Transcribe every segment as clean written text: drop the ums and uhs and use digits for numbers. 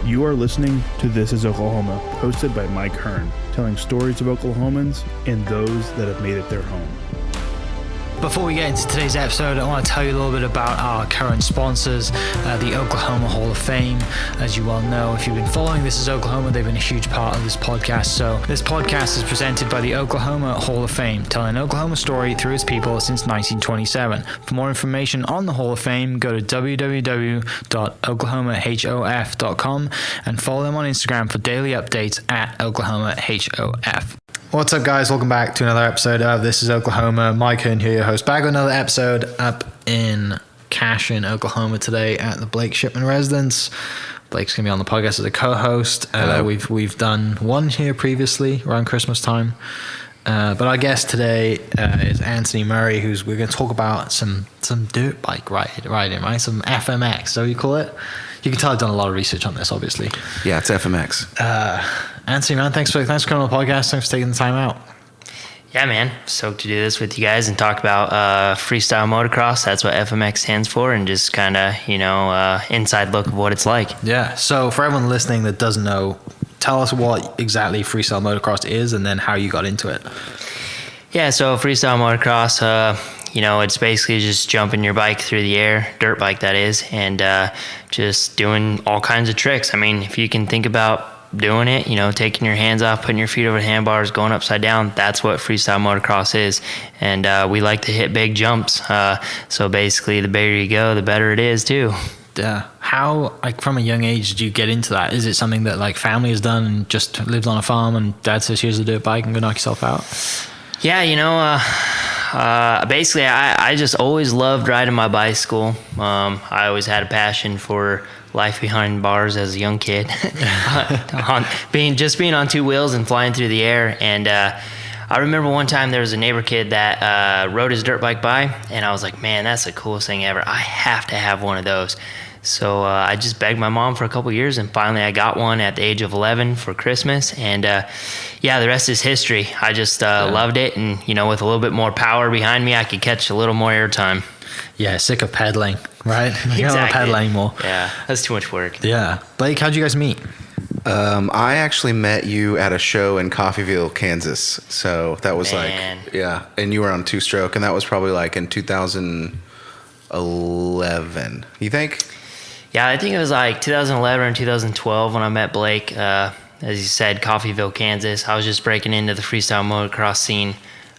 You are listening to This is Oklahoma, hosted by Mike Hearn, telling stories of Oklahomans and those that have made it their home. Before we get into today's episode, I want to tell you a little bit about our current sponsors, the Oklahoma Hall of Fame. As you well know, if you've been following This is Oklahoma, they've been a huge part of this podcast. So this podcast is presented by the Oklahoma Hall of Fame, telling Oklahoma story through its people since 1927. For more information on the Hall of Fame, go to www.oklahomahof.com and follow them on Instagram for daily updates at oklahomahof. What's up, guys? Welcome back to another episode of This is Oklahoma. Mike Hearn here, your host, back with another episode up in Cashin, Oklahoma today at the Blake Shipman residence. Blake's going to be on the podcast as a co-host. We've done one here previously around Christmas time. But our guest today is Anthony Murray, we're going to talk about some dirt bike riding, right? Some FMX, so you call it? You can tell I've done a lot of research on this, obviously. Yeah, it's FMX. Anthony, man, thanks for coming on the podcast. Thanks for taking the time out. Yeah, man. Stoked to do this with you guys and talk about Freestyle Motocross. That's what FMX stands for, and just kind of, inside look of what it's like. Yeah. So for everyone listening that doesn't know, tell us what exactly Freestyle Motocross is and then how you got into it. Yeah, so Freestyle Motocross, it's basically just jumping your bike through the air, dirt bike that is, and just doing all kinds of tricks. I mean, if you can think about doing it, taking your hands off, putting your feet over the handlebars, going upside down, that's what freestyle motocross is. And we like to hit big jumps. So basically, the bigger you go, the better it is too. Yeah. How, from a young age, did you get into that? Is it something that family has done and just lived on a farm and dad says, here's a dirt bike and go knock yourself out? Yeah, basically I just always loved riding my bicycle. I always had a passion for life behind bars as a young kid. being on two wheels and flying through the air. And I remember one time there was a neighbor kid that rode his dirt bike by, and I was like, man, that's the coolest thing ever. I have to have one of those. So I just begged my mom for a couple years, and finally I got one at the age of 11 for Christmas. And the rest is history. I just loved it, and with a little bit more power behind me, I could catch a little more airtime. Yeah, sick of pedaling, right? You don't want to pedal anymore. Yeah, that's too much work. Yeah. Blake, how'd you guys meet? I actually met you at a show in Coffeyville, Kansas. So that was and you were on two-stroke, and that was probably in 2011. You think? Yeah, I think it was 2011 or 2012 when I met Blake. As you said, Coffeyville, Kansas. I was just breaking into the freestyle motocross scene.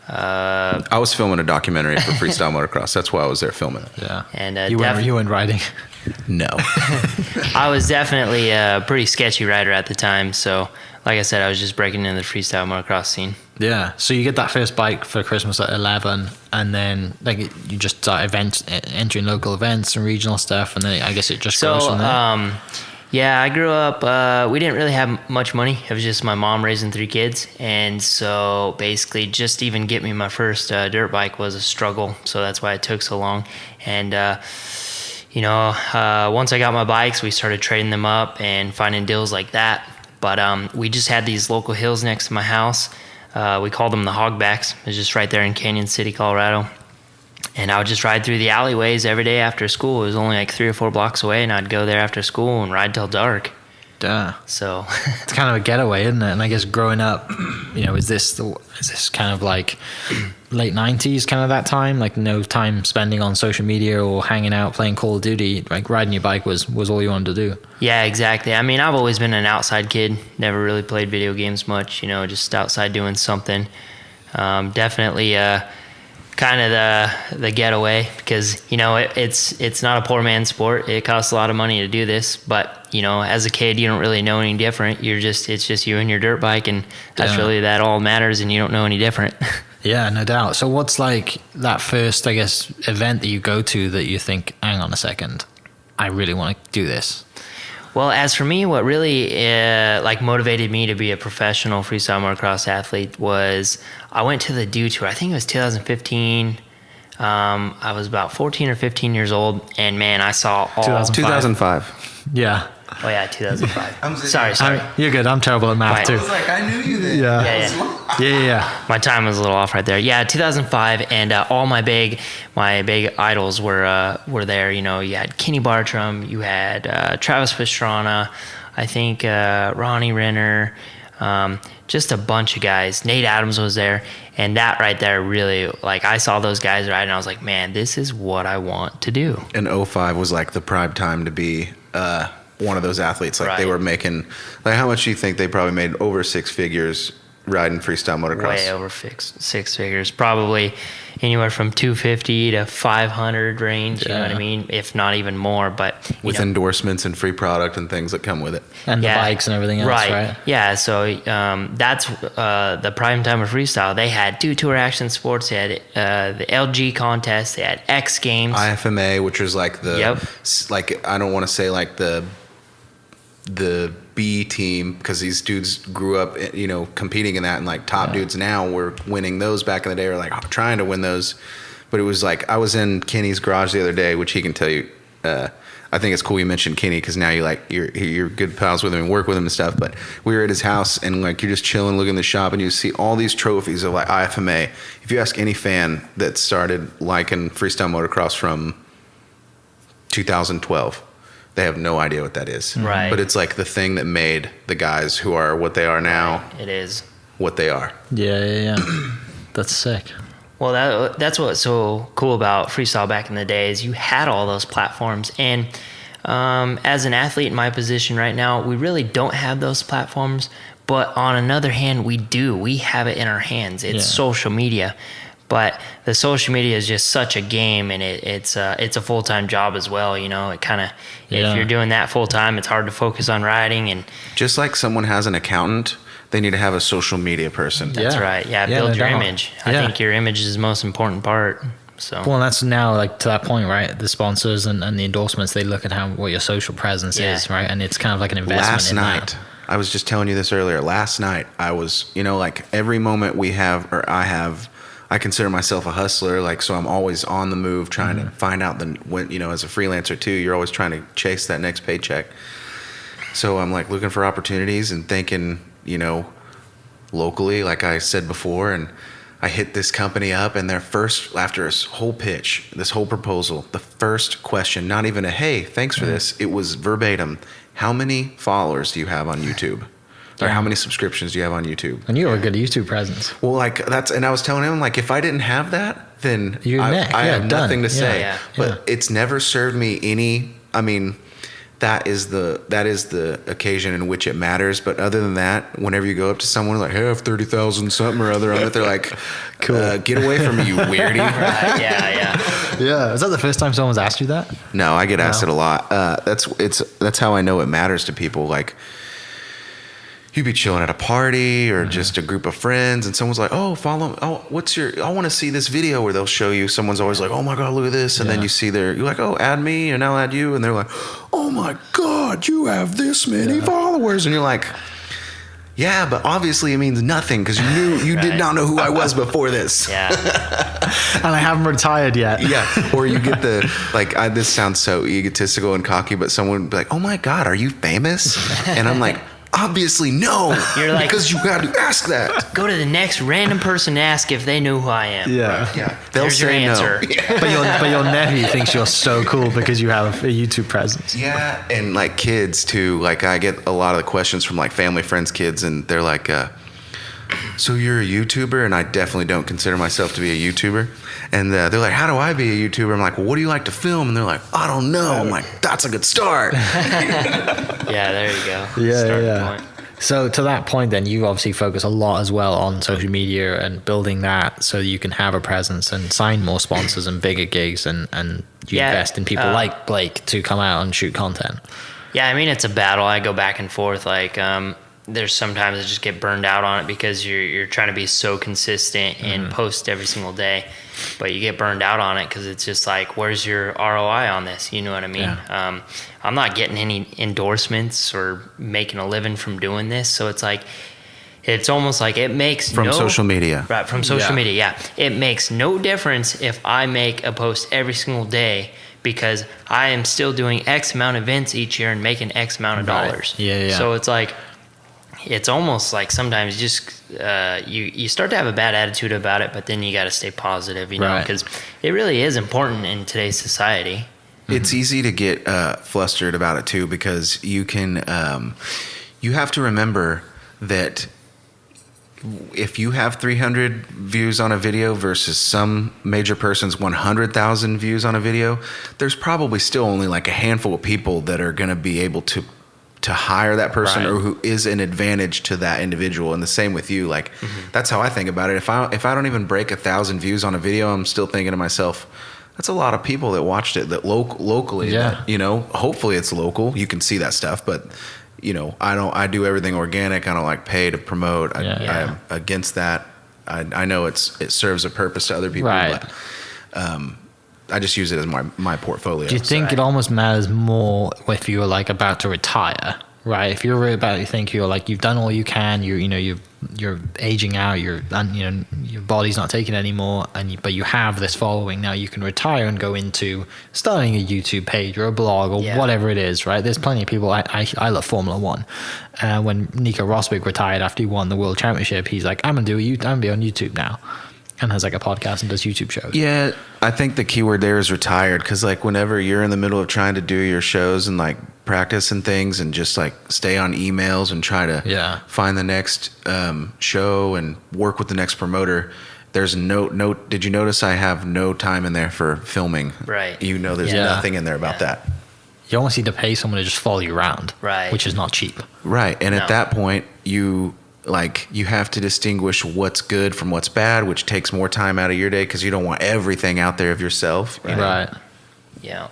I was filming a documentary for Freestyle Motocross. That's why I was there filming it. Yeah. And you weren't riding? No. I was definitely a pretty sketchy rider at the time. So, like I said, I was just breaking into the freestyle motocross scene. Yeah. So you get that first bike for Christmas at 11, and then you just start entering local events and regional stuff, and then I guess it just goes from there. Yeah, I grew up, we didn't really have much money. It was just my mom raising 3 kids. And so basically just even get me my first dirt bike was a struggle. So that's why it took so long. And, once I got my bikes, we started trading them up and finding deals like that. But we just had these local hills next to my house. We called them the Hogbacks. It was just right there in Canon City, Colorado. And I would just ride through the alleyways every day after school. It was only 3 or 4 blocks away, and I'd go there after school and ride till dark. Duh. So it's kind of a getaway, isn't it? And I guess growing up, is this kind of late 90s, kind of that time? No time spending on social media or hanging out playing Call of Duty. Riding your bike was all you wanted to do. Yeah, exactly. I mean, I've always been an outside kid. Never really played video games much. Just outside doing something. Definitely. Kind of the getaway, because it's not a poor man's sport. It costs a lot of money to do this, but as a kid you don't really know any different. It's just you and your dirt bike, and that's really that all matters, and you don't know any different. Yeah, no doubt. So what's that first, I guess, event that you go to that you think, hang on a second, I really want to do this? Well, as for me, what really motivated me to be a professional freestyle motocross athlete was I went to the Dew Tour. I think it was 2015. I was about 14 or 15 years old, and man, I saw all 2005. Yeah. Oh yeah, 2005. I'm sorry. You're good. I'm terrible at math Right. too. I was like, I knew you then. Yeah. My time was a little off right there. Yeah, 2005, and all my big idols were there. You know, you had Kenny Bartram, you had Travis Pastrana, I think Ronnie Renner, just a bunch of guys. Nate Adams was there, and that right there really, like, I saw those guys ride, and I was like, man, this is what I want to do. And 05 was like the prime time to be one of those athletes. Like they were making, like, how much do you think they probably made? Over six figures riding freestyle motocross? Way over six figures, probably anywhere from 250 to 500 range. You know what I mean? If not even more. But with endorsements and free product and things that come with it, and the bikes and everything else, right? Yeah. So that's the prime time of freestyle. They had Tour Action Sports. They had the LG contest. They had X Games, IFMA, which was like the like, I don't want to say like the B team, because these dudes grew up, you know, competing in that, and like top dudes now were winning those back in the day, or like trying to win those. But it was like, I was in Kenny's garage the other day, which he can tell you. I think it's cool you mentioned Kenny, because now you're good pals with him and work with him and stuff. But we were at his house, and like, you're just chilling, looking in the shop, and you see all these trophies of like IFMA. If you ask any fan that started liking freestyle motocross from 2012, they have no idea what that is. Right. But it's like the thing that made the guys who are what they are now. Right. It is what they are. Yeah. That's sick. Well, that's what's so cool about freestyle back in the day, is you had all those platforms. And as an athlete in my position right now, we really don't have those platforms. But on another hand, we do. We have it in our hands. It's social media. But the social media is just such a game, and it's a full-time job as well. You know, it kind of, if you're doing that full-time, it's hard to focus on riding. And just like someone has an accountant, they need to have a social media person. That's right. Yeah, build your image. I think your image is the most important part. So. Well, that's now, like, to that point, right? The sponsors and the endorsements, they look at what your social presence is, right? And it's kind of like an investment. Last night, I was just telling you this earlier. Last night, I was, you know, like, every moment we have, or I consider myself a hustler, like, so I'm always on the move, trying to find out when, you know, as a freelancer too, you're always trying to chase that next paycheck. So I'm like looking for opportunities and thinking, you know, locally, like I said before, and I hit this company up, and their first, after this whole pitch, this whole proposal, the first question, not even a, hey, thanks for this, it was verbatim, how many followers do you have on YouTube? Or how many subscriptions do you have on YouTube? And you have a good YouTube presence. Well, like, and I was telling him, like, if I didn't have that, then I have nothing to say. But it's never served me any, I mean, that is the occasion in which it matters. But other than that, whenever you go up to someone like, hey, I have 30,000 something or other on it, they're like, cool, get away from me, you weirdie. Yeah. Is that the first time someone's asked you that? No, I get asked it a lot. That's how I know it matters to people. Like, you'd be chilling at a party or just a group of friends, and someone's like, oh, I want to see this video, where they'll show you, someone's always like, oh my God, look at this. And then you see you're like, oh, add me, and I'll add you. And they're like, oh my God, you have this many followers. And you're like, yeah, but obviously it means nothing, because you did not know who I was before this. Yeah. And I haven't retired yet. Yeah. Or you get this sounds so egotistical and cocky, but someone would be like, oh my God, are you famous? And I'm like, obviously no. You're like, because you got to ask that. Go to the next random person and ask if they know who I am. Yeah. They'll There's say your answer. no. But your nephew thinks you're so cool because you have a YouTube presence. Yeah, and like kids too. Like, I get a lot of the questions from like family, friends, kids, and they're like, so you're a YouTuber? And I definitely don't consider myself to be a YouTuber. And they're like, how do I be a YouTuber? I'm like, well, what do you like to film? And they're like, I don't know. I'm like, that's a good start. Yeah, there you go. Yeah. Point. So to that point, then, you obviously focus a lot as well on social media and building that so you can have a presence and sign more sponsors and bigger gigs, and you invest in people like Blake to come out and shoot content. Yeah, I mean, it's a battle. I go back and forth. Like, there's sometimes I just get burned out on it because you're trying to be so consistent and post every single day, but you get burned out on it because it's just like, where's your ROI on this? You know what I mean? Yeah. I'm not getting any endorsements or making a living from doing this, so it's like, it's almost like it makes from social media. Right, from social media, yeah. It makes no difference if I make a post every single day, because I am still doing X amount of events each year and making X amount of dollars. Yeah. So it's like, it's almost like sometimes just you start to have a bad attitude about it, but then you got to stay positive, you know, because it really is important in today's society. It's easy to get flustered about it too, because you can you have to remember that if you have 300 views on a video versus some major person's 100,000 views on a video, there's probably still only like a handful of people that are going to be able to hire that person, or who is an advantage to that individual. And the same with you. Like, that's how I think about it. If I don't even break 1,000 views on a video, I'm still thinking to myself, that's a lot of people that watched it that locally, that, you know, hopefully it's local. You can see that stuff, but you know, I do everything organic. I don't like pay to promote. I'm against that. I know it serves a purpose to other people, but I just use it as my portfolio. Do you think it almost matters more if you're like about to retire, right? If you're really about to think you're like, you've done all you can, you're aging out, your body's not taking it anymore, but you have this following now, you can retire and go into starting a YouTube page or a blog or whatever it is, right? There's plenty of people. I love Formula One. When Nico Rosberg retired after he won the World Championship, he's like, I'm gonna be on YouTube now, and has like a podcast and does YouTube shows. Yeah, I think the keyword there is retired, because like whenever you're in the middle of trying to do your shows and like practice and things and just like stay on emails and try to find the next show and work with the next promoter, there's no did you notice I have no time in there for filming? Right. You know, there's nothing in there about that. You almost need to pay someone to just follow you around, which is not cheap. Right. And at that point you have to distinguish what's good from what's bad, which takes more time out of your day, because you don't want everything out there of yourself. Right. Yeah.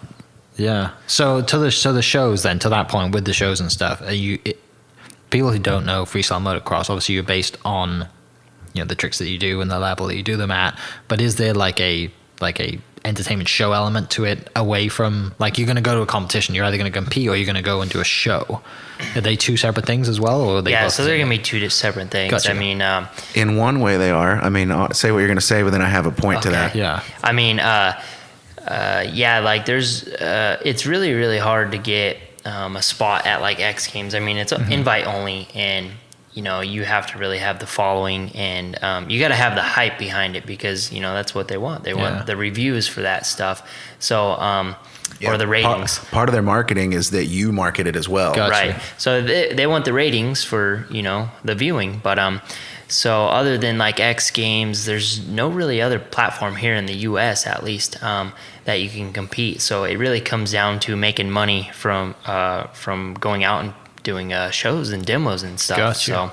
Yeah. So the shows then, to that point with the shows and stuff, people who don't know Freestyle Motocross, obviously you're based on, you know, the tricks that you do and the level that you do them at, but is there like a entertainment show element to it, away from like, you're going to go to a competition, you're either going to compete or you're going to go and do a show? Are they two separate things as well, or are they both? So they're going to be two separate things. Gotcha. I mean, in one way they are. I mean, I'll say what you're going to say, but then I have a point to that. Yeah. I mean, like there's, it's really, really hard to get a spot at like X Games. I mean, it's invite only, and you know, you have to really have the following, and you got to have the hype behind it, because you know that's what they want. They want the reviews for that stuff. So, or the ratings. Part of their marketing is that you market it as well. Gotcha. Right. So they want the ratings for, you know, the viewing, but so other than like X Games, there's no really other platform here in the U.S. at least that you can compete. So it really comes down to making money from going out and doing shows and demos and stuff. Gotcha. So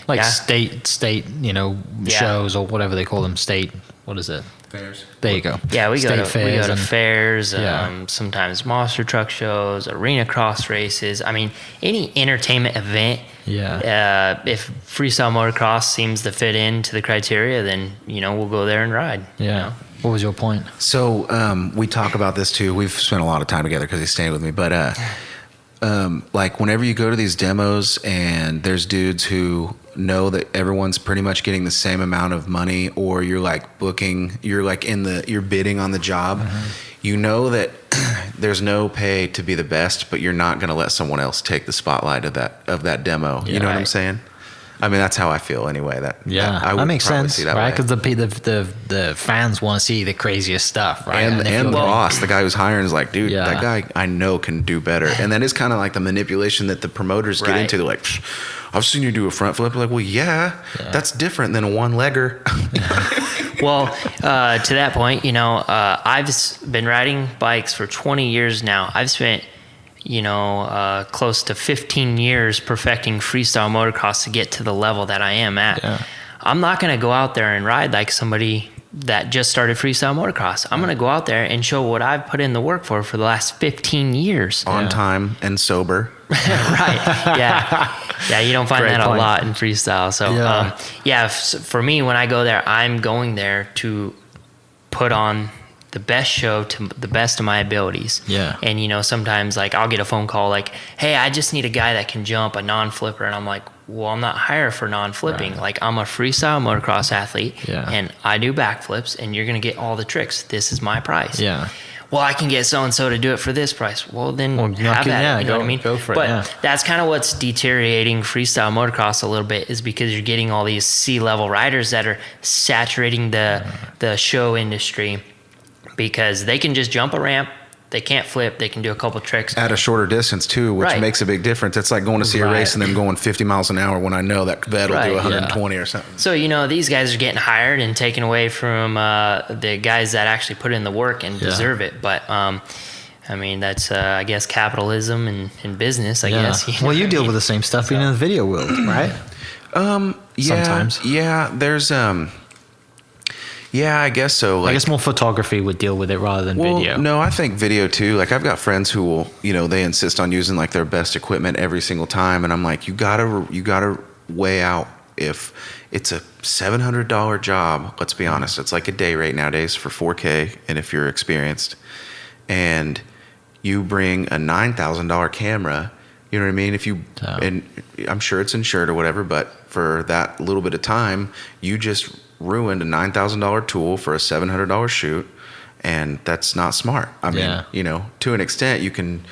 like state, you know, shows or whatever they call them. State, what is it? Fairs. There you go. Yeah, we go to fairs, Yeah. sometimes monster truck shows, arena cross races. I mean, any entertainment event. Yeah. If Freestyle Motocross seems to fit into the criteria, then you know we'll go there and ride. Yeah. You know? What was your point? So we talk about this too. We've spent a lot of time together because he's staying with me. But like whenever you go to these demos and there's dudes who know that everyone's pretty much getting the same amount of money, or you're like booking, you're like you're bidding on the job, you know that there's no pay to be the best, but you're not going to let someone else take the spotlight of that demo. You know what I'm saying? I mean, that's how I feel anyway. That makes sense, see that right? way. Because the fans want to see the craziest stuff, right? And the boss, the guy who's hiring, is like, dude, Yeah. that guy I know can do better. And that is kind of like the manipulation that the promoters get into. They're like, I've seen you do a front flip. Like, well, yeah, that's different than a one-legger. Well, to that point, you know, I've been riding bikes for 20 years now. I've spent, you know, close to 15 years perfecting freestyle motocross to get to the level that I am at. Yeah. I'm not going to go out there and ride like somebody that just started freestyle motocross. I'm going to go out there and show what I've put in the work for the last 15 years. On time and sober. Right. Yeah, you don't find that a lot in freestyle. So, for me, when I go there, I'm going there to put on the best show to the best of my abilities. Yeah. And, you know, sometimes, like, I'll get a phone call like, hey, I just need a guy that can jump a non-flipper. And I'm like, well, I'm not hired for non-flipping. Right. Like, I'm a freestyle motocross athlete, and I do backflips, and you're going to get all the tricks. This is my price. Yeah. well, I can get so-and-so to do it for this price. Well, then have at it, you know what I mean? Go for it, but that's kind of what's deteriorating freestyle motocross a little bit, is because you're getting all these C-level riders that are saturating the show industry, because they can just jump a ramp. They can't flip. They can do a couple tricks at a shorter distance too, which makes a big difference. It's like going to see a race and then going 50 miles an hour when I know that vet will do 120 or something. So, these guys are getting hired and taken away from the guys that actually put in the work and deserve it. But, that's, I guess, capitalism and business, I guess. Well, you deal with the same stuff in the video world, right? Sometimes. Yeah, there's... Yeah, I guess so. I guess more photography would deal with it rather than video. No, I think video too. Like I've got friends who will, they insist on using like their best equipment every single time, and I'm like, you gotta weigh out if it's a $700 job. Let's be honest, it's like a day rate nowadays for 4K, and if you're experienced, and you bring a $9,000 camera, you know what I mean? And I'm sure it's insured or whatever, but for that little bit of time, you just ruined a $9,000 tool for a $700 shoot, and that's not smart. I mean, to an extent you can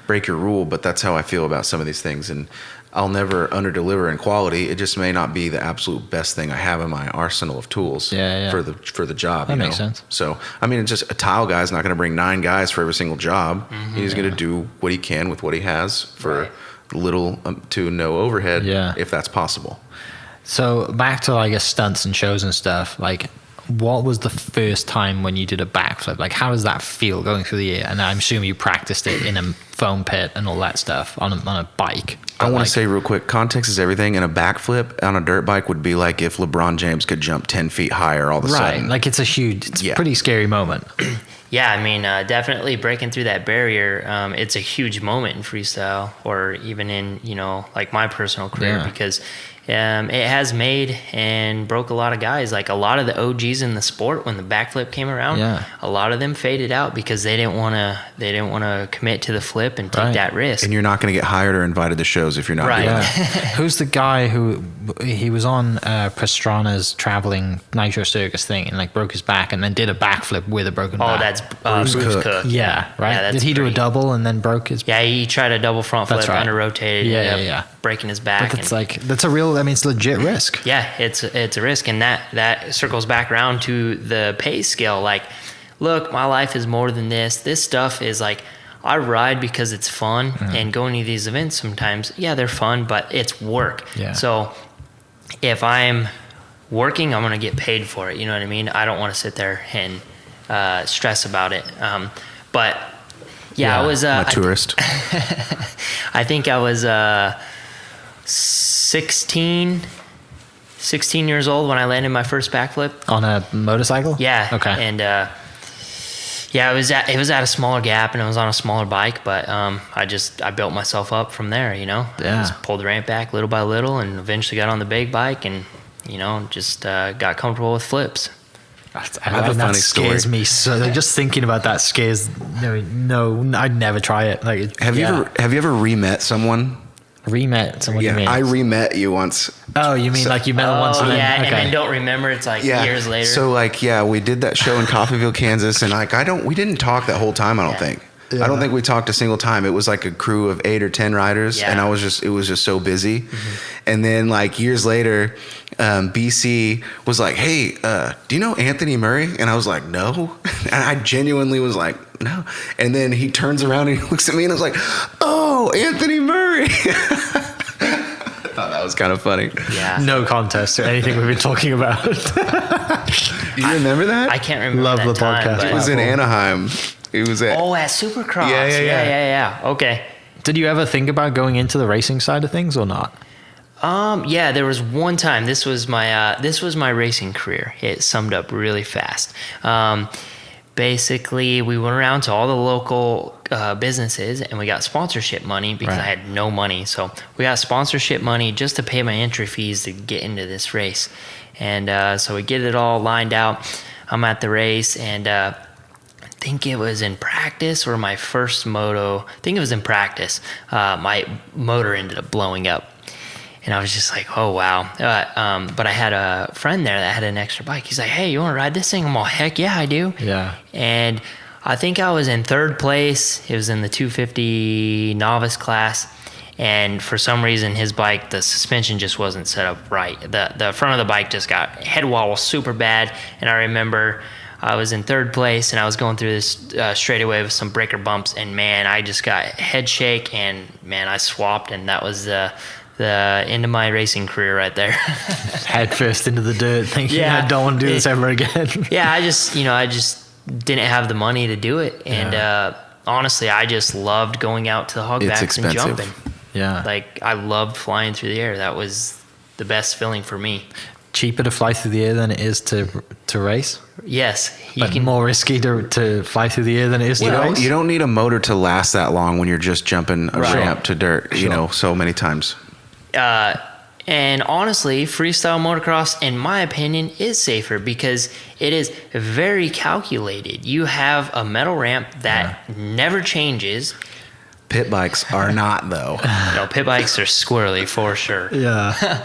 break your rule, but that's how I feel about some of these things, and I'll never under-deliver in quality. It just may not be the absolute best thing I have in my arsenal of tools for the job. That makes sense. So, it's just a tile guy's not going to bring 9 guys for every single job. He's going to do what he can with what he has for little to no overhead, if that's possible. So back to, I guess, stunts and shows and stuff, like what was the first time when you did a backflip? Like, how does that feel going through the air? And I'm assuming you practiced it in a foam pit and all that stuff on a bike. I want to say real quick, context is everything, and a backflip on a dirt bike would be like if LeBron James could jump 10 feet higher all of a sudden. Right, like it's a pretty scary moment. Yeah, definitely breaking through that barrier. It's a huge moment in freestyle, or even in, like my personal career, because it has made and broke a lot of guys. Like a lot of the OGs in the sport, when the backflip came around, a lot of them faded out because they didn't want to commit to the flip and take that risk. And you're not going to get hired or invited to shows if you're not doing that. Who's the guy who he was on Pastrana's traveling Nitro Circus thing and like broke his back and then did a backflip with a broken back? Oh, that's Bruce Cook. Yeah, right. Yeah, did he do a double and then broke his? Yeah, he tried a double front flip, under rotated, breaking his back. But that's a real. It's legit risk. Yeah, it's a risk, and that circles back around to the pay scale. Like, look, my life is more than this. This stuff is like, I ride because it's fun, and going to these events sometimes, they're fun, but it's work. Yeah. So if I'm working, I'm gonna get paid for it. You know what I mean? I don't want to sit there and stress about it. But I was a tourist. I think I was 16 years old when I landed my first backflip on a motorcycle. Yeah. Okay. And it was at a smaller gap and it was on a smaller bike, but I built myself up from there. Just pulled the ramp back little by little, and eventually got on the big bike, and just got comfortable with flips. I have a funny story. Scares me so. Just thinking about that scares. No, I'd never try it. Like, have you ever re-met someone? Re-met someone? Yeah, I re-met you once. Oh, you mean like you met him once? And then don't remember. It's like years later. So we did that show in Coffeyville, Kansas, and we didn't talk that whole time. I don't think. Yeah. I don't think we talked a single time. It was like a crew of 8 or 10 riders, and it was just so busy. And then years later, BC was like, "Hey, do you know Anthony Murray?" And I was like, "No," and I genuinely was like, "No." And then he turns around and he looks at me, and I was like, "Oh, Anthony Murray." I thought that was kind of funny. Yeah. No contest to anything we've been talking about. Do you remember that? I can't remember. Love that the time, podcast. It was in Anaheim. It was at Supercross. Yeah. Okay. Did you ever think about going into the racing side of things or not? There was one time. This was my racing career. It summed up really fast. Basically, we went around to all the local businesses and we got sponsorship money because I had no money. So we got sponsorship money just to pay my entry fees to get into this race. And so we get it all lined out. I'm at the race, and I think it was in practice or my first moto. I think it was in practice. My motor ended up blowing up. And I was just like, oh, wow. But I had a friend there that had an extra bike. He's like, hey, you want to ride this thing? I'm all, heck yeah, I do. Yeah. And I think I was in third place. It was in the 250 novice class. And for some reason, his bike, the suspension just wasn't set up right. The front of the bike just got head wobble super bad. And I remember I was in third place and I was going through this straightaway with some breaker bumps. And man, I just got head shake and man, I swapped. And that was the end of my racing career right there. Head first into the dirt, thinking I don't want to do this ever again. Yeah, I just didn't have the money to do it. And honestly, I just loved going out to the hogbacks and jumping. Yeah. Like, I loved flying through the air. That was the best feeling for me. Cheaper to fly through the air than it is to race? Yes. But more risky to fly through the air than it is to race? You don't need a motor to last that long when you're just jumping a ramp to dirt, so many times. And honestly, freestyle motocross, in my opinion, is safer because it is very calculated. You have a metal ramp that never changes. Pit bikes are not, though. No, pit bikes are squirrely for sure. Yeah.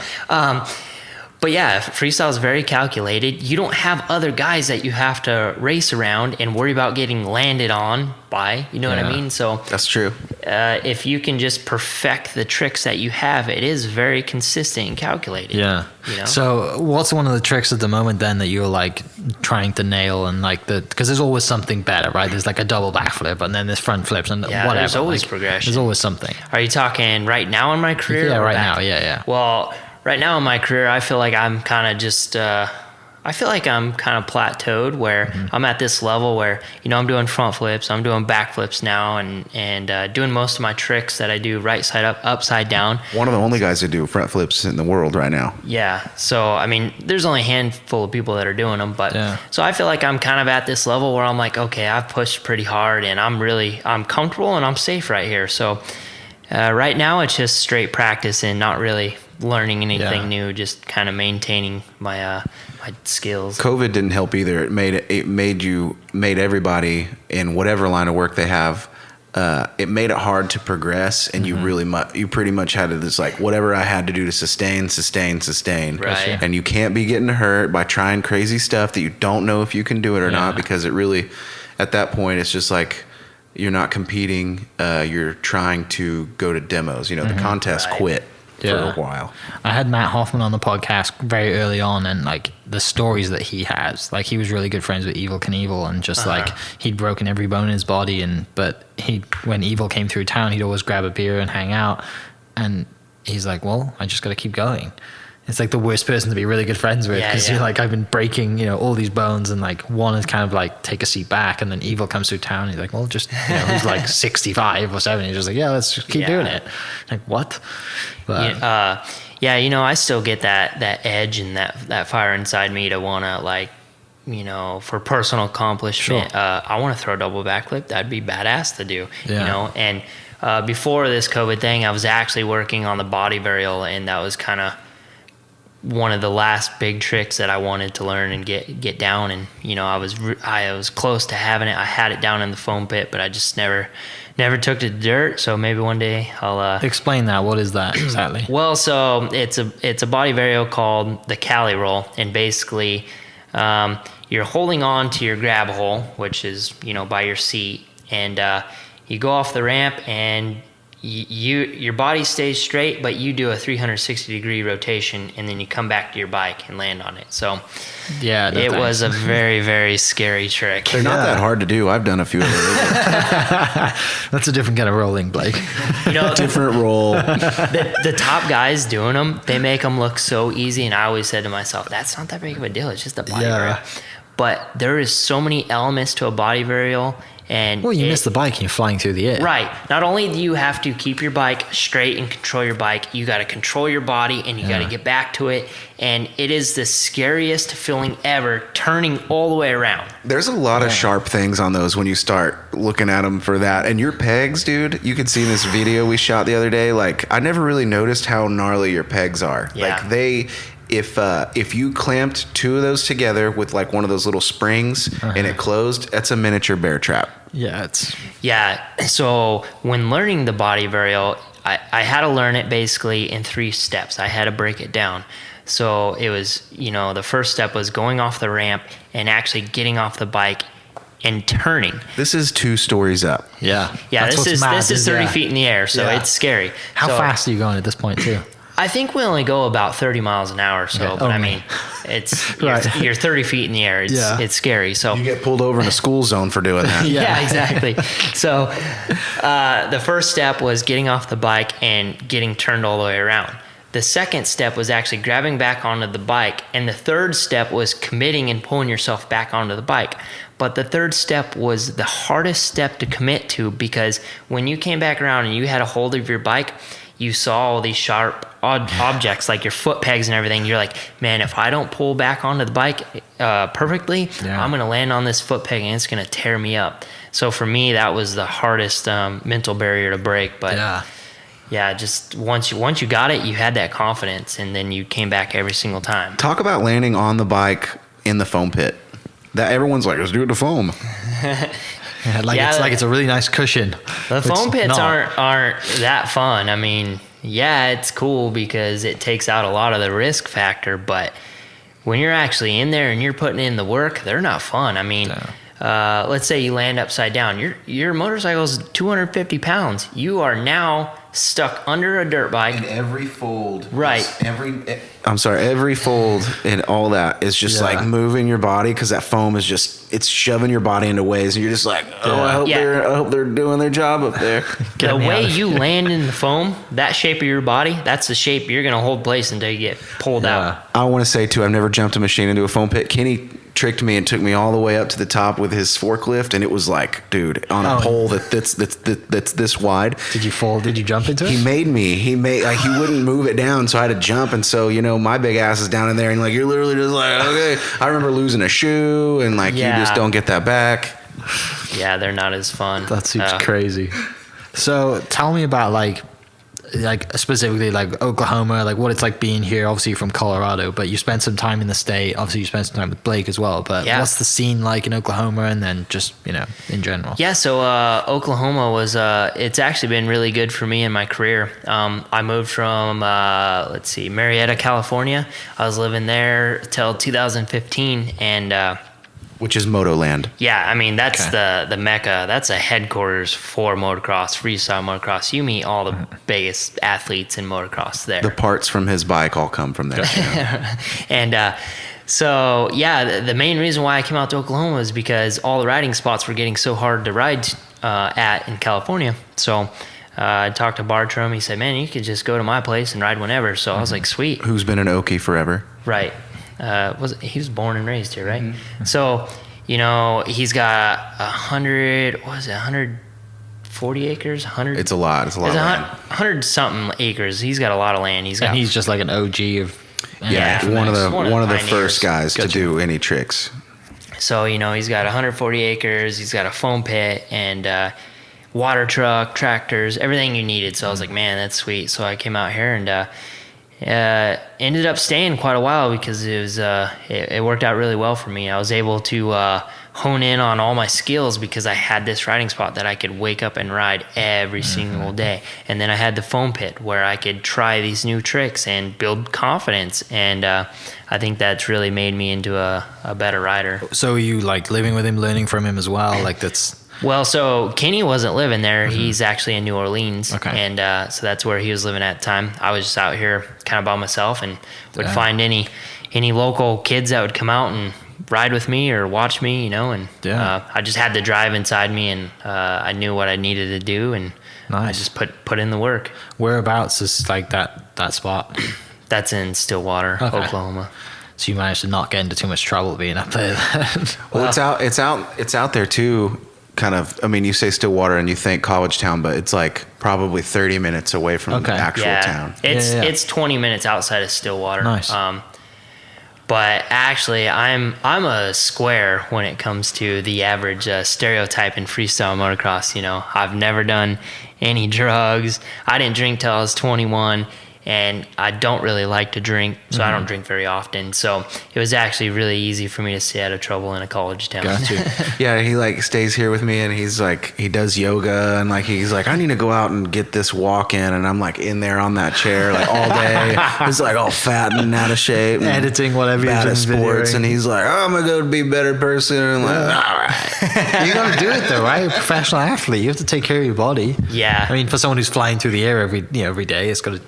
But yeah, freestyle is very calculated. You don't have other guys that you have to race around and worry about getting landed on by. You know what I mean? So that's true. If you can just perfect the tricks that you have, it is very consistent and calculated. Yeah. So what's one of the tricks at the moment then that you're like trying to nail and like because there's always something better, right? There's like a double backflip and then there's front flips and whatever. There's always like, progression. There's always something. Are you talking right now in my career? Yeah, right now. Yeah. Well, right now in my career, I feel like I'm kind of just, plateaued where I'm at this level where, I'm doing front flips, I'm doing back flips now and doing most of my tricks that I do right side up, upside down. One of the only guys that do front flips in the world right now. Yeah. So, I mean, there's only a handful of people that are doing them, but so I feel like I'm kind of at this level where I'm like, okay, I've pushed pretty hard and I'm comfortable and I'm safe right here. So, right now it's just straight practice and not really learning anything new, just kind of maintaining my my skills. COVID didn't help either. It made everybody in whatever line of work they have. It made it hard to progress, and you pretty much had to just like whatever I had to do to sustain. Right. And you can't be getting hurt by trying crazy stuff that you don't know if you can do it or not, because it really, at that point, it's just like you're not competing. You're trying to go to demos. The contest quit. For a while. I had Matt Hoffman on the podcast very early on, and like the stories that he has, like he was really good friends with Evel Knievel, and just like he'd broken every bone in his body, but when Evel came through town, he'd always grab a beer and hang out, and he's like, well, I just got to keep going. It's like the worst person to be really good friends with, because you're like, I've been breaking, all these bones, and like one is kind of like take a seat back, and then Evel comes through town. And he's like, well, just he's like 65 or 70. He's just like, let's just keep doing it. Like what? But, I still get that edge and that fire inside me to want to like, for personal accomplishment. Sure. I want to throw a double backflip. That'd be badass to do. Yeah. And before this COVID thing, I was actually working on the body varial, and that was kind of one of the last big tricks that I wanted to learn and get down. And I was close to having it. I had it down in the foam pit, but I just never took to the dirt. So maybe one day I'll explain that. What is that exactly? Well, so it's a body varial called the Cali Roll, and basically you're holding on to your grab hole, which is by your seat, and you go off the ramp and your body stays straight, but you do a 360-degree rotation, and then you come back to your bike and land on it. So it was a very, very scary trick. They're not that hard to do. I've done a few of those. That's a different kind of rolling, Blake. Different roll. The top guys doing them, they make them look so easy, and I always said to myself, that's not that big of a deal. It's just a body varial. But there is so many elements to a body varial. And you miss the bike and you're flying through the air. Right. Not only do you have to keep your bike straight and control your bike, you got to control your body, and you got to get back to it. And it is the scariest feeling ever, turning all the way around. There's a lot of sharp things on those when you start looking at them for that. And your pegs, dude, you could see in this video we shot the other day, like I never really noticed how gnarly your pegs are. Yeah. Like if you clamped two of those together with like one of those little springs and it closed, that's a miniature bear trap. Yeah, so when learning the body varial, I had to learn it basically in 3 steps. I had to break it down. So it was, the first step was going off the ramp and actually getting off the bike and turning. This is 2 stories up. Yeah. Yeah, That's this what's mad, is 30 yeah. feet in the air, so Yeah. it's scary. How So fast are you going at this point too? I think we only go about 30 miles an hour, so Okay. but I Only. mean, it's Right. you're 30 feet in the air. It's scary. So You get pulled over in a school zone for doing that. yeah, exactly. So the first step was getting off the bike and getting turned all the way around. The second step was actually grabbing back onto the bike. And the third step was committing and pulling yourself back onto the bike. But the third step was the hardest step to commit to, because when you came back around and you had a hold of your bike, you saw all these sharp objects like your foot pegs and everything. You're like, man, if I don't pull back onto the bike perfectly, I'm going to land on this foot peg and it's going to tear me up. So for me, that was the hardest mental barrier to break. But yeah, just once you got it, you had that confidence, and then you came back every single time. Talk about landing on the bike in the foam pit. That everyone's like, let's do it to foam. It's a really nice cushion. The foam pits aren't that fun. I mean, yeah, it's cool because it takes out a lot of the risk factor, but when you're actually in there and you're putting in the work, they're not fun. I mean, let's say you land upside down. Your motorcycle is 250 pounds. You are now stuck under a dirt bike. And every fold. Right. Every fold and all that is just like moving your body, because that foam is just, it's shoving your body into ways, and you're just like, I hope they're doing their job up there. The way you land in the foam, that shape of your body, that's the shape you're going to hold place until you get pulled out. I want to say too, I've never jumped a machine into a foam pit. Kenny tricked me and took me all the way up to the top with his forklift, and it was like, dude, on a pole that's this wide. Did you fall? Did you jump into it? He wouldn't move it down, so I had to jump. And so, my big ass is down in there, and like, you're literally just like, okay. I remember losing a shoe, and like, you just don't get that back. Yeah, they're not as fun. That seems crazy. So tell me about like specifically like Oklahoma, like what it's like being here. Obviously you're from Colorado, but you spent some time in the state. Obviously you spent some time with Blake as well, but what's the scene like in Oklahoma, and then just in general? So Oklahoma was it's actually been really good for me in my career. I moved from Marietta, California. I was living there till 2015, and which is Motoland. Yeah, I mean, that's the mecca. That's a headquarters for motocross, freestyle motocross. You meet all the biggest athletes in motocross there. The parts from his bike all come from there. And the main reason why I came out to Oklahoma is because all the riding spots were getting so hard to ride at in California. So I talked to Bartram. He said, man, you could just go to my place and ride whenever. So I was like, sweet. Who's been an Okie forever. Right. He was born and raised here, right? Mm-hmm. So, he's got 140 acres? 100. It's a lot. It's a lot of land. 100 something acres. He's got a lot of land. He's just like an OG of one of the first guys Gotcha. to do any tricks. So, he's got 140 acres. He's got a foam pit and water truck, tractors, everything you needed. So I was like, man, that's sweet. So I came out here and ended up staying quite a while because it was it worked out really well for me. I was able to hone in on all my skills because I had this riding spot that I could wake up and ride every single day. And then I had the foam pit where I could try these new tricks and build confidence. And I think that's really made me into a better rider. So are you like living with him, learning from him as well? Like that's... Well, so Kenny wasn't living there. Mm-hmm. He's actually in New Orleans. Okay. And so that's where he was living at the time. I was just out here kind of by myself and would find any local kids that would come out and ride with me or watch me, and I just had the drive inside me, and I knew what I needed to do, and I just put in the work. Whereabouts is like that spot? That's in Stillwater, Oklahoma. So you managed to not get into too much trouble being up there. Well, it's out there too. Kind of, I mean, you say Stillwater and you think college town, but it's like probably 30 minutes away from the actual town. It's 20 minutes outside of Stillwater. Nice. But actually, I'm a square when it comes to the average stereotype in freestyle motocross. I've never done any drugs. I didn't drink till I was 21. and I don't really like to drink, so I don't drink very often. So it was actually really easy for me to stay out of trouble in a college town. Gotcha. Yeah, he like stays here with me, and he's like, he does yoga, and like he's like, I need to go out and get this walk in, and I'm like in there on that chair like all day. He's like all fat and out of shape, and Editing whatever bad you're at sports, videoing. and he's like, oh, I'm gonna go be a better person. And I'm like, all right. You got to do it though, right? You're a professional athlete. You have to take care of your body. Yeah. I mean, for someone who's flying through the air every day, it's got to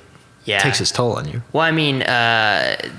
Yeah. takes its toll on you. Well, I mean,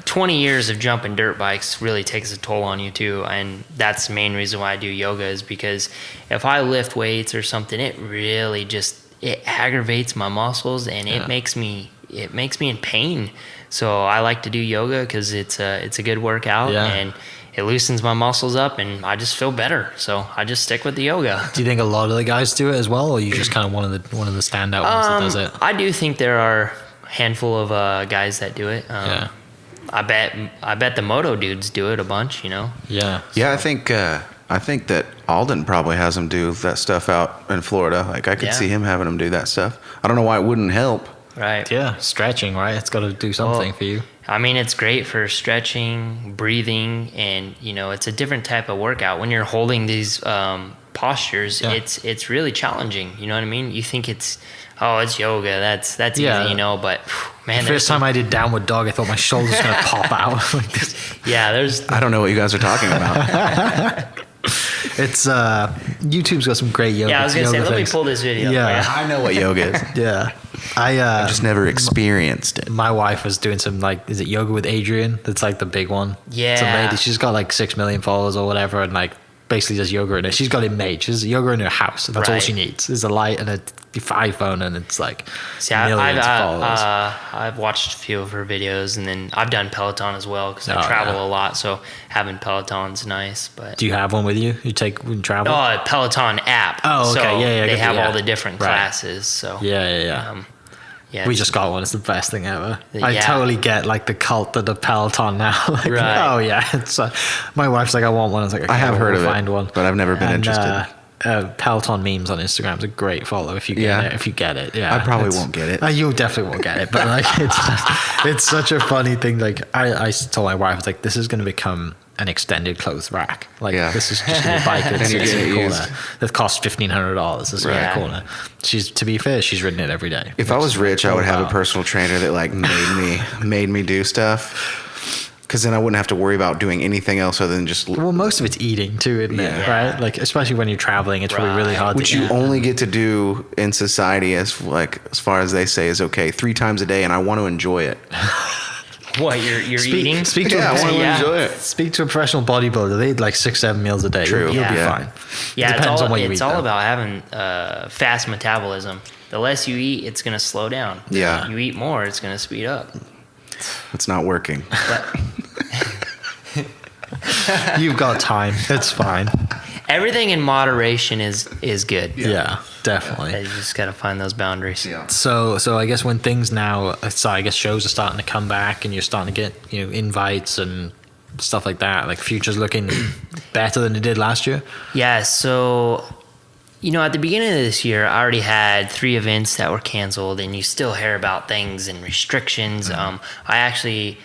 20 years of jumping dirt bikes really takes a toll on you too, and that's the main reason why I do yoga is because if I lift weights or something, it really just it aggravates my muscles and it makes me in pain. So I like to do yoga because it's a good workout and it loosens my muscles up and I just feel better. So I just stick with the yoga. Do you think a lot of the guys do it as well, or are you just kind of one of the standout ones that does it? I do think there are a handful of guys that do it. I bet the moto dudes do it a bunch, you know? Yeah. Yeah, I think that Alden probably has him do that stuff out in Florida. Like I could see him having him do that stuff. I don't know why it wouldn't help. Right. Yeah, stretching, right? It's got to do something for you. I mean, it's great for stretching, breathing, and you know, it's a different type of workout. When you're holding these postures, it's really challenging. You know what I mean? You think it's yoga, that's easy, you know. But man, the first time I did downward dog, I thought my shoulder's gonna pop out. Like this. Yeah, I don't know what you guys are talking about. It's YouTube's got some great yoga. Yeah, I was gonna say, let me things. pull this video. Yeah. I know what yoga is. Yeah, I just never experienced it. my wife was doing some is it yoga with Adrian? That's like the big one. Yeah. It's a lady. She's got like 6 million followers or whatever, and like basically does yoga in it. She's got it made. She does yoga in her house. That's all she needs. Is a light and a iPhone, and it's like millions of followers. I've watched a few of her videos, and then I've done Peloton as well because I travel a lot. So having Peloton's nice. But do you have one with you? You take when you travel? Oh, Peloton app. Oh, okay. So Yeah. They have all the different classes. So Yeah. Yeah, We just got one. It's the best thing ever. I Yeah. totally get like the cult of the Peloton now. Like, Right. Oh yeah. It's my wife's like, I want one. I was like, okay, I have heard of find it, one, but I've never been interested. Peloton memes on Instagram is a great follow if you get it. If you get it, yeah. I probably won't get it. You definitely won't get it, but like it's such a funny thing. Like I told my wife, I was like, this is going to become an extended clothes rack. Like this is just a bike that's you in get the it corner used. that costs $1,500. That's in the corner. To be fair, she's ridden it every day. If I was rich, I would have a personal trainer that like made me do stuff. Because then I wouldn't have to worry about doing anything else other than just. Well, most of it's eating too, isn't it? Right? Like especially when you're traveling, it's really hard. Which you only get to do in society as far as they say is okay 3 times a day, and I want to enjoy it. What you're eating? Speak to I want to enjoy it. Speak to a professional bodybuilder. They eat like 6-7 meals a day. True. You'll be Yeah. fine. Yeah, It depends on what you it's eat, all though. about having fast metabolism. The less you eat, it's going to slow down. Yeah. You eat more, it's going to speed up. It's not working. But You've got time. It's fine. everything in moderation is good. Yeah, definitely. You just got to find those boundaries. Yeah. So I guess when things now, I guess shows are starting to come back, and you're starting to get invites and stuff like that. Like future's looking better than it did last year. Yeah, so at the beginning of this year, I already had 3 events that were canceled, and you still hear about things and restrictions. I actually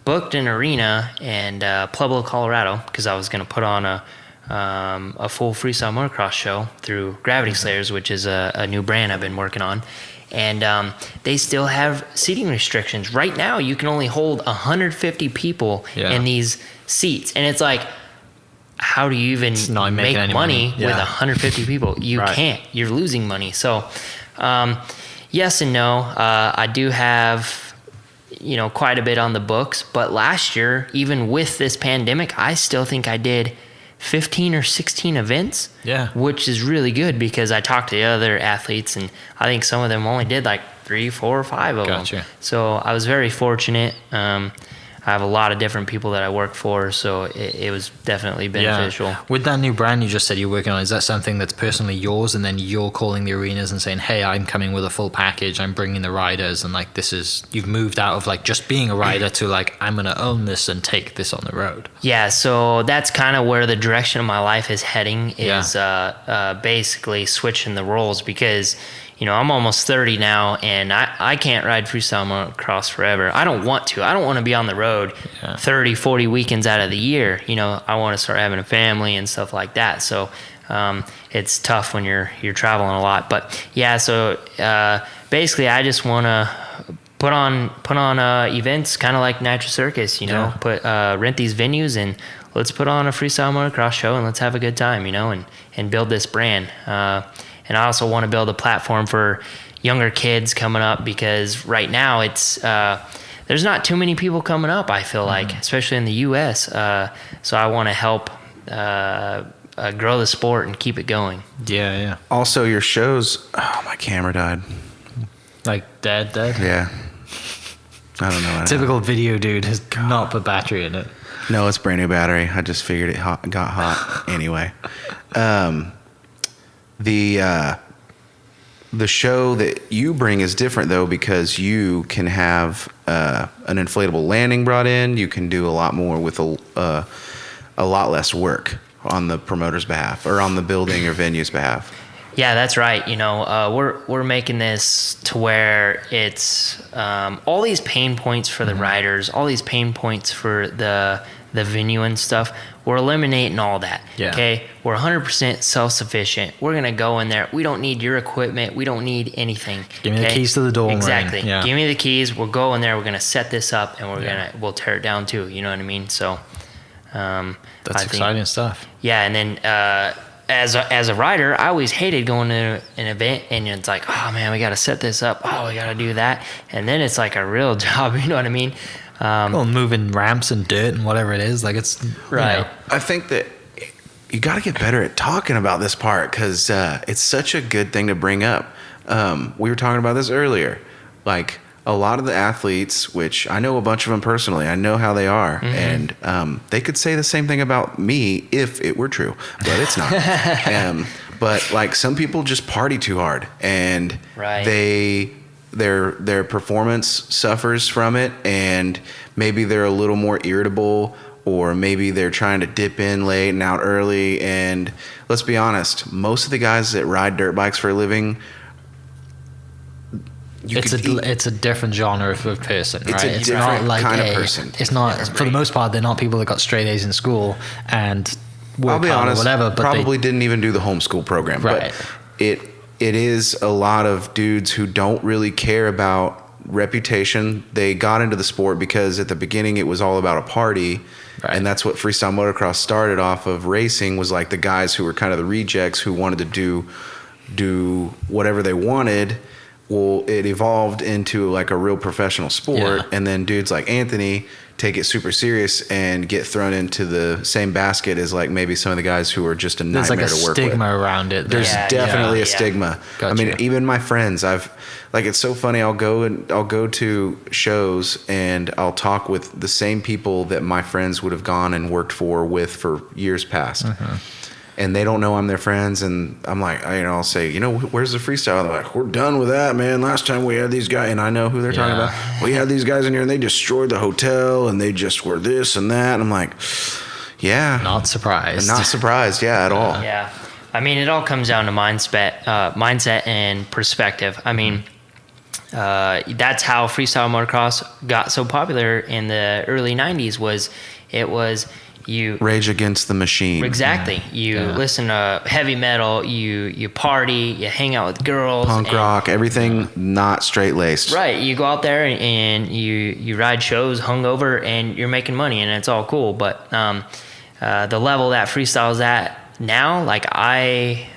booked an arena in Pueblo, Colorado, because I was going to put on a full freestyle motocross show through Gravity Slayers, which is a new brand I've been working on. And they still have seating restrictions. Right now, you can only hold 150 people in these seats. And it's like, how do you even make money with 150 people? You can't. You're losing money. So, yes and no. I do have quite a bit on the books, but last year, even with this pandemic, I still think I did 15 or 16 events, which is really good because I talked to the other athletes, and I think some of them only did like 3, 4, or 5 of them. So I was very fortunate. I have a lot of different people that I work for, so it was definitely beneficial. Yeah. With that new brand you just said you're working on, is that something that's personally yours, and then you're calling the arenas and saying, hey, I'm coming with a full package, I'm bringing the riders, and like you've moved out of like just being a rider to like, I'm going to own this and take this on the road? Yeah, so that's kind of where the direction of my life is heading, is basically switching the roles, because I'm almost 30 now, and I can't ride freestyle motocross forever. I don't want to. I don't want to be on the road 30, 40 weekends out of the year. I want to start having a family and stuff like that. So it's tough when you're traveling a lot. But yeah, so basically I just want to put on events kind of like Nitro Circus, rent these venues and let's put on a freestyle motocross show and let's have a good time, and build this brand. And I also want to build a platform for younger kids coming up, because right now it's there's not too many people coming up, I feel like, especially in the U.S. So I want to help grow the sport and keep it going. Yeah. Also, your shows. Oh, my camera died. Like dead. Yeah. I don't know. Typical video dude has not put battery in it. No, it's brand new battery. I just figured it got hot anyway. The show that you bring is different though, because you can have an inflatable landing brought in. You can do a lot more with a lot less work on the promoter's behalf or on the building or venue's behalf. Yeah, that's right. We're making this to where it's all these pain points for the riders, all these pain points for the venue and stuff. We're eliminating all that. Yeah. Okay, we're 100% self-sufficient. We're gonna go in there. We don't need your equipment. We don't need anything. Give me the keys to the door. Exactly. Yeah. Give me the keys. We'll go in there. We're gonna set this up, and we'll tear it down too. You know what I mean? So that's exciting stuff. Yeah, and then. As a rider, I always hated going to an event and it's like, oh man, we got to set this up. Oh, we got to do that. And then it's like a real job. You know what I mean? Well, moving ramps and dirt and whatever it is, like it's right. I think that you got to get better at talking about this part, because it's such a good thing to bring up. We were talking about this earlier. Like, a lot of the athletes, which I know a bunch of them personally, I know how they are, and they could say the same thing about me if it were true, but it's not. But like, some people just party too hard, and their performance suffers from it, and maybe they're a little more irritable, or maybe they're trying to dip in late and out early. And let's be honest, most of the guys that ride dirt bikes for a living, it's a different genre of person, right? It's different kind of person. It's not, for the most part, they're not people that got straight A's in school and work I'll be hard honest, or whatever. But probably didn't even do the homeschool program. Right. But it is a lot of dudes who don't really care about reputation. They got into the sport because at the beginning it was all about a party. Right. And that's what freestyle motocross started off of. Racing was like the guys who were kind of the rejects who wanted to do whatever they wanted. Well, it evolved into like a real professional sport, and then dudes like Anthony take it super serious and get thrown into the same basket as like maybe some of the guys who are just a nightmare to work with. There's like a stigma around it. There's definitely a stigma. Gotcha. I mean, even my friends, it's so funny. I'll go to shows and I'll talk with the same people that my friends would have gone and worked for years past. And they don't know I'm their friends, and I'm like, I'll say, where's the freestyle? They're like, we're done with that, man. Last time we had these guys, and I know who they're talking about. We had these guys in here, and they destroyed the hotel, and they just were this and that. And I'm like, yeah, not surprised. At all. Yeah, I mean, it all comes down to mindset and perspective. I mean, that's how freestyle motocross got so popular in the early '90s. You Rage Against the Machine. Exactly. You listen to heavy metal, you party, you hang out with girls. Punk rock, everything not straight-laced. Right. You go out there and you ride shows hungover and you're making money and it's all cool. But the level that freestyle's at now, like I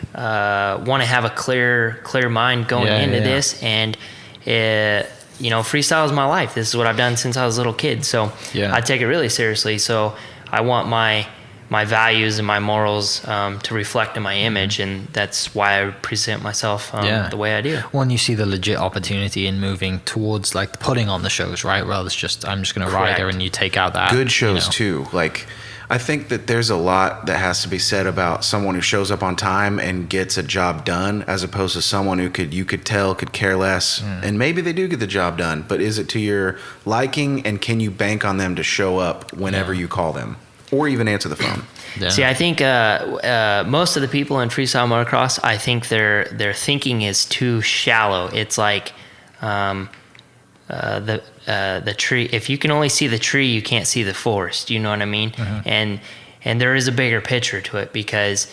want to have a clear mind going into this, and freestyle is my life. This is what I've done since I was a little kid. So I take it really seriously. So I want my values and my morals to reflect in my image, and that's why I present myself the way I do. When you see the legit opportunity in moving towards like the putting on the shows, right? Well, it's just I'm just going to ride there, and you take out that good shows too. Like, I think that there's a lot that has to be said about someone who shows up on time and gets a job done, as opposed to someone who you could tell could care less, and maybe they do get the job done, but is it to your liking, and can you bank on them to show up whenever you call them or even answer the phone? Yeah. See, I think most of the people in freestyle motocross, I think their thinking is too shallow. It's like the tree. If you can only see the tree, you can't see the forest. You know what I mean? And there is a bigger picture to it, because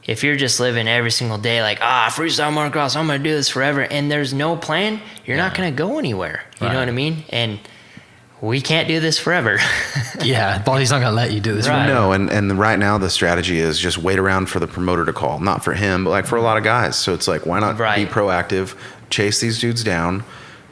if you're just living every single day like, freestyle motocross, I'm gonna do this forever, and there's no plan, you're not gonna go anywhere. You know what I mean? And we can't do this forever. Yeah, body's not gonna let you do this. Right. No, and right now the strategy is just wait around for the promoter to call. Not for him, but like for a lot of guys. So it's like, why not be proactive, chase these dudes down,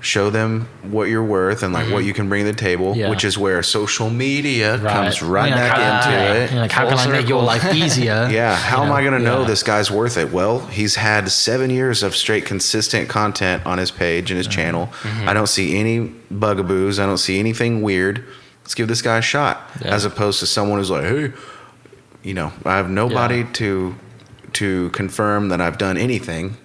show them what you're worth and like what you can bring to the table, which is where social media comes back into it. Like, how can I make your life easier? Yeah. How am I going to know this guy's worth it? Well, he's had 7 years of straight consistent content on his page and his channel. I don't see any bugaboos. I don't see anything weird. Let's give this guy a shot, as opposed to someone who's like, hey, I have nobody to confirm that I've done anything.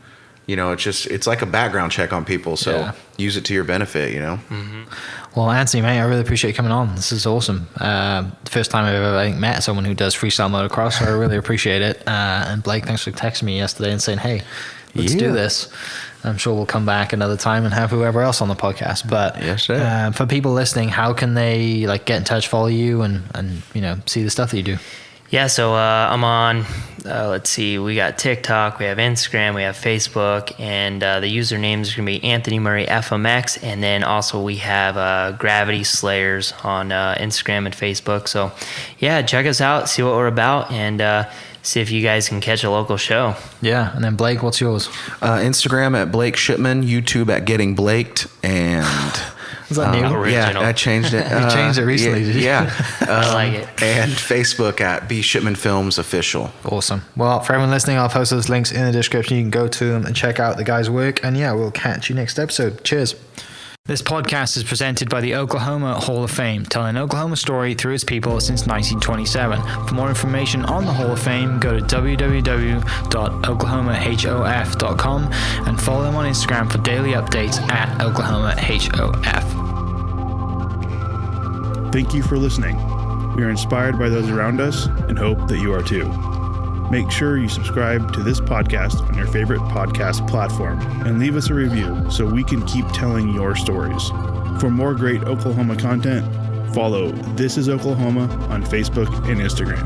It's like a background check on people. So use it to your benefit, Well, Anthony, mate, I really appreciate you coming on. This is awesome. The first time I've ever met someone who does freestyle motocross, so I really appreciate it. And Blake, thanks for texting me yesterday and saying, hey, let's do this. I'm sure we'll come back another time and have whoever else on the podcast. But for people listening, how can they get in touch, follow you, and see the stuff that you do? Yeah, so I'm on, let's see, we got TikTok, we have Instagram, we have Facebook, and the username is going to be Anthony Murray FMX, and then also we have Gravity Slayers on Instagram and Facebook. So yeah, check us out, see what we're about, and see if you guys can catch a local show. Yeah, and then Blake, what's yours? Instagram at Blake Shipman, YouTube at Getting Blaked, and... Is that new? Original. Yeah, I changed it. You changed it recently, did you? Yeah. I like it. And Facebook at B Shipman Films Official. Awesome. Well, for everyone listening, I'll post those links in the description. You can go to them and check out the guys' work. And yeah, we'll catch you next episode. Cheers. This podcast is presented by the Oklahoma Hall of Fame, telling an Oklahoma story through its people since 1927. For more information on the Hall of Fame, go to www.oklahomahof.com and follow them on Instagram for daily updates at oklahomahof. Thank you for listening. We are inspired by those around us and hope that you are too. Make sure you subscribe to this podcast on your favorite podcast platform and leave us a review so we can keep telling your stories. For more great Oklahoma content, follow This Is Oklahoma on Facebook and Instagram.